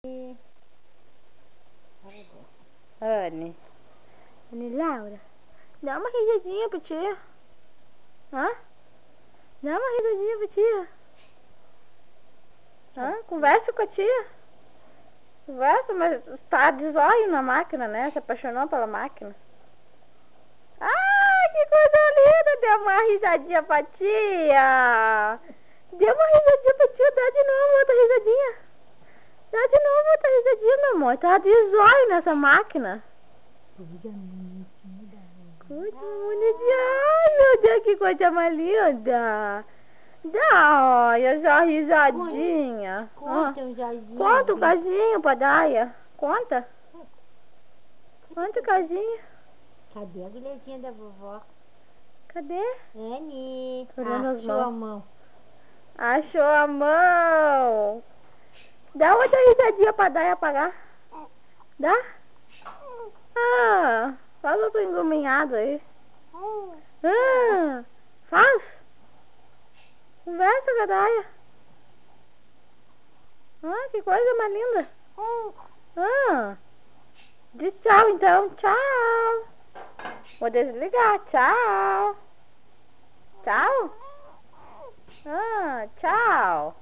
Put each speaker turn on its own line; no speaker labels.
Anne. Anne Laura. Dá uma risadinha pra tia. Hã? Dá uma risadinha pra tia. Hã? Conversa com a tia. Conversa, mas tá de zóio na máquina, né? Se apaixonou pela máquina. Ah, que coisa linda! Deu uma risadinha pra tia. Deu uma risadinha pra tia. Dá de novo outra risadinha. Dá de novo outra risadinha, meu amor. Tá de zóio nessa máquina. Coisa bonitinha. Ai, meu Deus, que coisa mais linda. Dá, olha, já risadinha.
Conta um casinho.
Conta um casinho pra Daia. Conta. Conta um casinho.
Cadê a bilhetinha da vovó?
Cadê?
Anne.
Olhando as
Achou
mãos.
a mão.
Achou a mão. Dá outra risadinha pra Daia apagar. Dá? Ah, faz outro engominhado aí. Ah, faz. Conversa com a Daia. Ah, que coisa mais linda. Ah, diz tchau então. Tchau. Vou desligar. Tchau. Tchau. Ah, tchau.